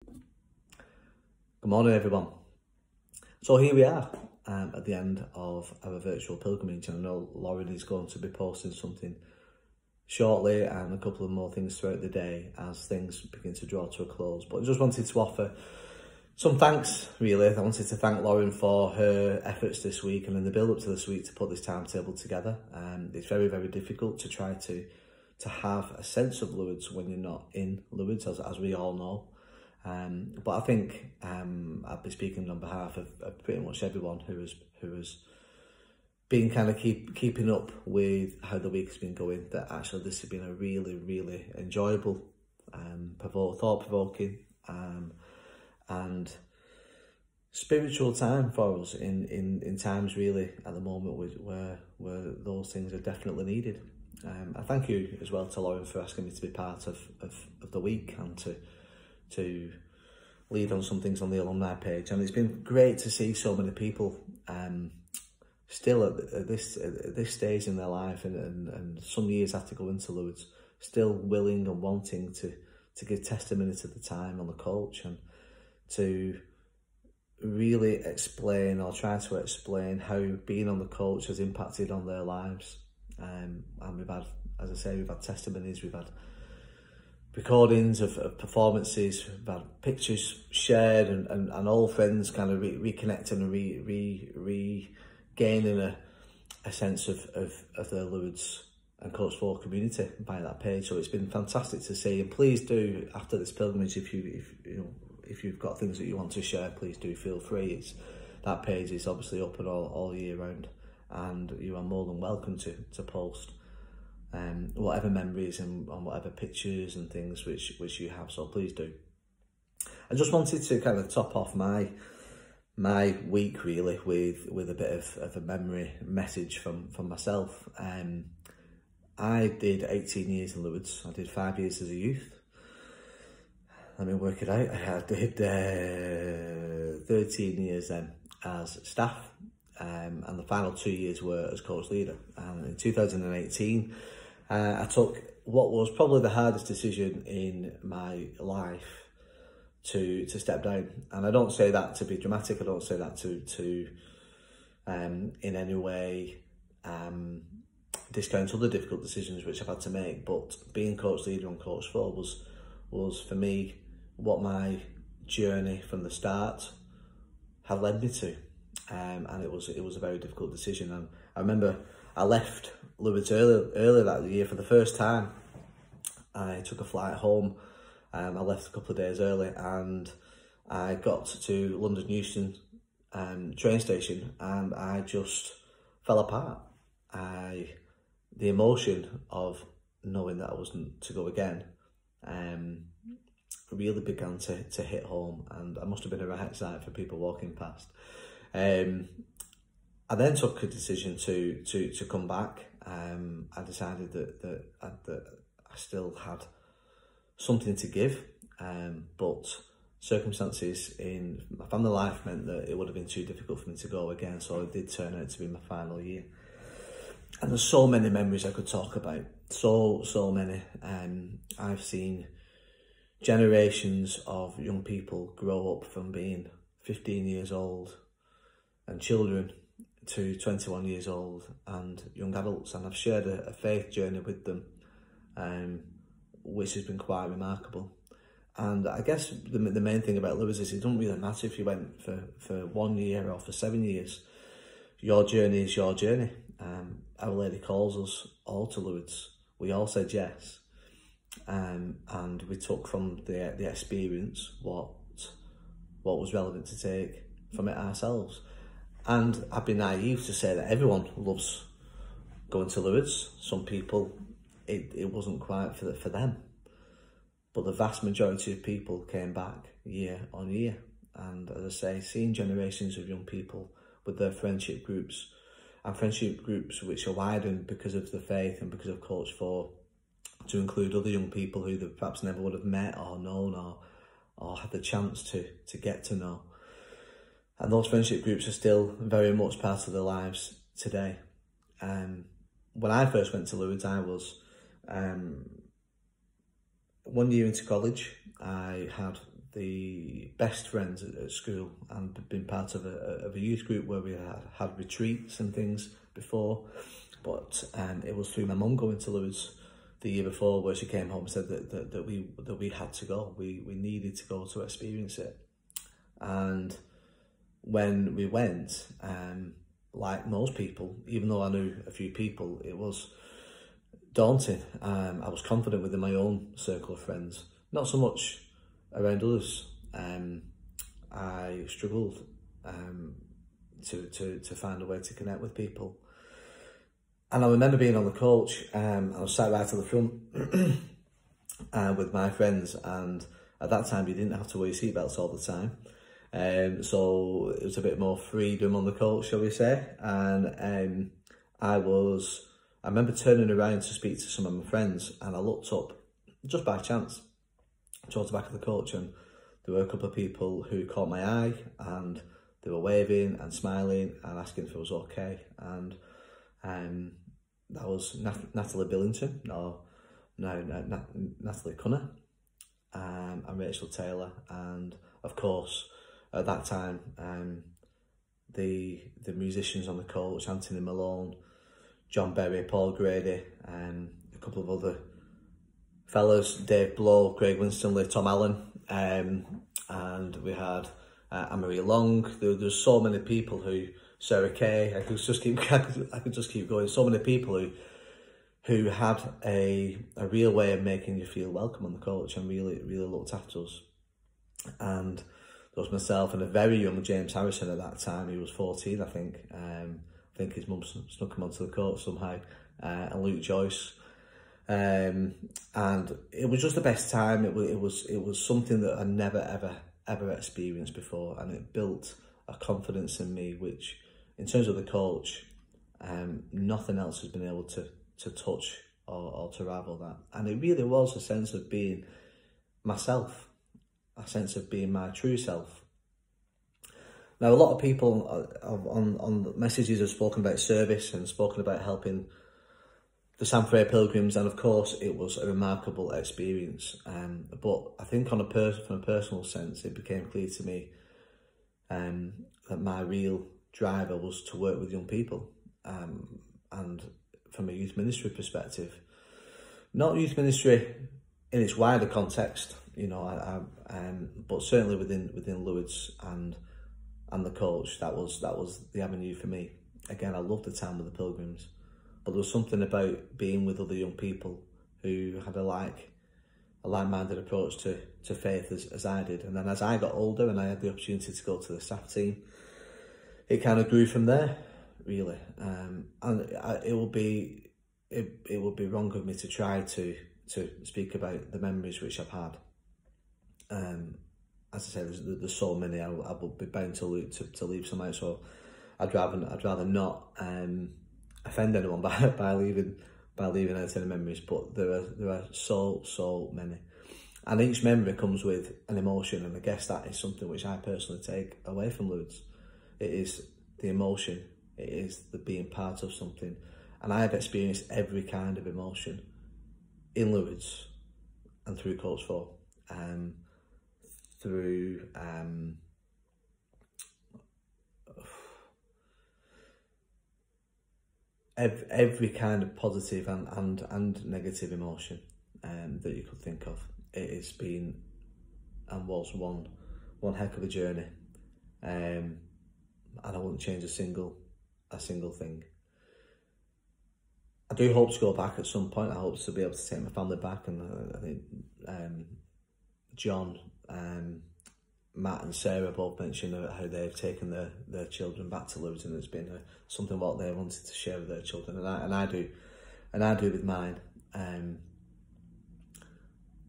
Good morning, everyone. So here we are at the end of our virtual pilgrimage, and I know Lauren is going to be posting something shortly and a couple of more things throughout the day as things begin to draw to a close. But I just wanted to offer some thanks, really. I wanted to thank Lauren for her efforts this week and in the build-up to this week to put this timetable together. It's very, very difficult to try to have a sense of Lourdes when you're not in Lourdes, as we all know. But I think I'll be speaking on behalf of pretty much everyone who has been kind of keeping up with how the week has been going, that actually this has been a really, really enjoyable, thought-provoking and spiritual time for us in times really at the moment where those things are definitely needed. I thank you as well to Lauren for asking me to be part of the week and to lead on some things on the alumni page, and it's been great to see so many people still at this stage in their life and some years after going to Lourdes, still willing and wanting to give testimony to the time on the coach and to really explain or try to explain how being on the coach has impacted on their lives. And we've had, as I say, we've had testimonies, we've had recordings of performances, we've had pictures shared and old friends kind of reconnecting and regaining a sense of the Lourdes and Coach 4 community by that page. So it's been fantastic to see, and please do, after this pilgrimage, if you've got things that you want to share, please do feel free. That page is obviously open all year round, and you are more than welcome to post whatever memories and whatever pictures and things which you have, so please do. I just wanted to kind of top off my week really with a bit of a memory message from myself. I did 18 years in Lourdes. I did 5 years as a youth. Let me work it out. I did 13 years then as staff, and the final 2 years were as coach leader. And in 2018, I took what was probably the hardest decision in my life to step down. And I don't say that to be dramatic. I don't say that to in any way discount other difficult decisions which I've had to make. But being coach leader on Coach 4 was for me what my journey from the start had led me to. And it was a very difficult decision. And I remember I left Lourdes earlier that year for the first time. I took a flight home. I left a couple of days early, and I got to London Euston train station, and I just fell apart. The emotion of knowing that I wasn't to go again really began to hit home, and I must have been a right sight for people walking past. I then took a decision to come back. I decided that I still had something to give, but circumstances in my family life meant that it would have been too difficult for me to go again, so it did turn out to be my final year. And there's so many memories I could talk about, so many. I've seen generations of young people grow up from being 15 years old and children to 21 years old and young adults, and I've shared a faith journey with them, which has been quite remarkable. And I guess the main thing about Lourdes is it doesn't really matter if you went for 1 year or for 7 years. Your journey is your journey. Our Lady calls us all to Lourdes. We all said yes, and we took from the experience what was relevant to take from it ourselves. And I'd be naive to say that everyone loves going to Lourdes. Some people, it wasn't quite for them. But the vast majority of people came back year on year. And as I say, seeing generations of young people with their friendship groups, and friendship groups which are widened because of the faith and because of Coach 4, to include other young people who they perhaps never would have met or known or had the chance to get to know. And those friendship groups are still very much part of their lives today. When I first went to Lourdes, I was 1 year into college. I had the best friends at school, and been part of a youth group where we had retreats and things before. But it was through my mum going to Lourdes the year before, where she came home and said that we had to go. We needed to go to experience it. And when we went, like most people, even though I knew a few people, it was daunting. I was confident within my own circle of friends, not so much around others. I struggled to find a way to connect with people. And I remember being on the coach, I was sat right at the front with my friends, and at that time you didn't have to wear your seatbelts all the time. So it was a bit more freedom on the coach, shall we say. And I remember turning around to speak to some of my friends, and I looked up just by chance towards the back of the coach, and there were a couple of people who caught my eye, and they were waving and smiling and asking if it was okay. And that was Natalie Billington, Natalie Cunner, and Rachel Taylor, and of course at that time the musicians on the coach, Anthony Malone, John Berry, Paul Grady, and a couple of other fellas, Dave Blow, Craig Winstonley, Tom Allen, and we had Anne-Marie Long. There's so many people who, Sarah Kay, I could just keep going. So many people who had a real way of making you feel welcome on the coach, and really looked after us. And there was myself and a very young James Harrison at that time. He was 14, I think. I think his mum snuck him onto the coach somehow, and Luke Joyce. And it was just the best time. It was something that I never ever experienced before, and it built a confidence in me, which, in terms of the coach, nothing else has been able to touch or to rival that. And it really was a sense of being myself, a sense of being my true self. Now, a lot of people on messages have spoken about service and spoken about helping the San Frere Pilgrims, and of course it was a remarkable experience. But I think from a personal sense, it became clear to me that my real driver was to work with young people, and from a youth ministry perspective, not youth ministry in its wider context, you know, but certainly within Lourdes and the coach, that was the avenue for me. Again, I loved the time with the Pilgrims, but there was something about being with other young people who had a like-minded approach to faith as I did. And then as I got older and I had the opportunity to go to the staff team, it kind of grew from there, really. And it would be wrong of me to try to speak about the memories which I've had. As I say, there's so many. I would be bound to leave some out, so I'd rather not offend anyone by leaving out any memories. But there are so many, and each memory comes with an emotion, and I guess that is something which I personally take away from Lourdes. It is the emotion. It is the being part of something, and I have experienced every kind of emotion in Lourdes and through Coach 4, through every kind of positive and negative emotion that you could think of. It has been and was one heck of a journey, and I wouldn't change a single thing. I do hope to go back at some point. I hope to be able to take my family back, and I think John, Matt and Sarah both mentioned how they've taken their children back to Lourdes, and it's been something what they wanted to share with their children, and I do with mine.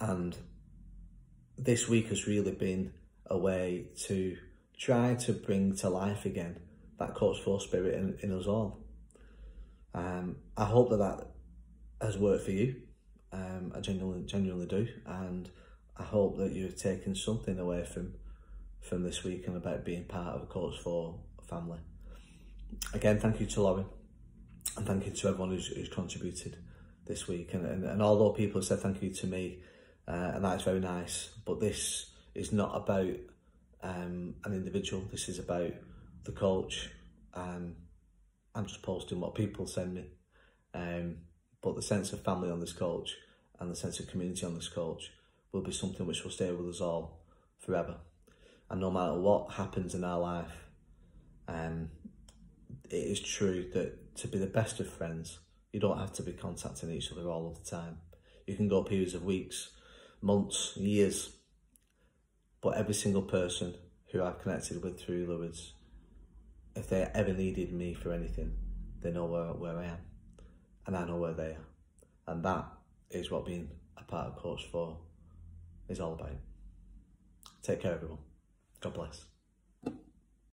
And this week has really been a way to try to bring to life again that Coach 4 spirit in us all. I hope that has worked for you. I genuinely do, and I hope that you've taken something away from this week and about being part of a Coach 4 family. Again, thank you to Lauren, and thank you to everyone who's contributed this week. And although people have said thank you to me, and that is very nice, but this is not about an individual. This is about the coach. I'm just posting what people send me. But the sense of family on this coach and the sense of community on this coach will be something which will stay with us all forever. And no matter what happens in our life, it is true that to be the best of friends, you don't have to be contacting each other all of the time. You can go periods of weeks, months, years, but every single person who I've connected with through Lewis, if they ever needed me for anything, they know where I am, and I know where they are. And that is what being a part of Coach 4 is all about. Take care, everyone. God bless.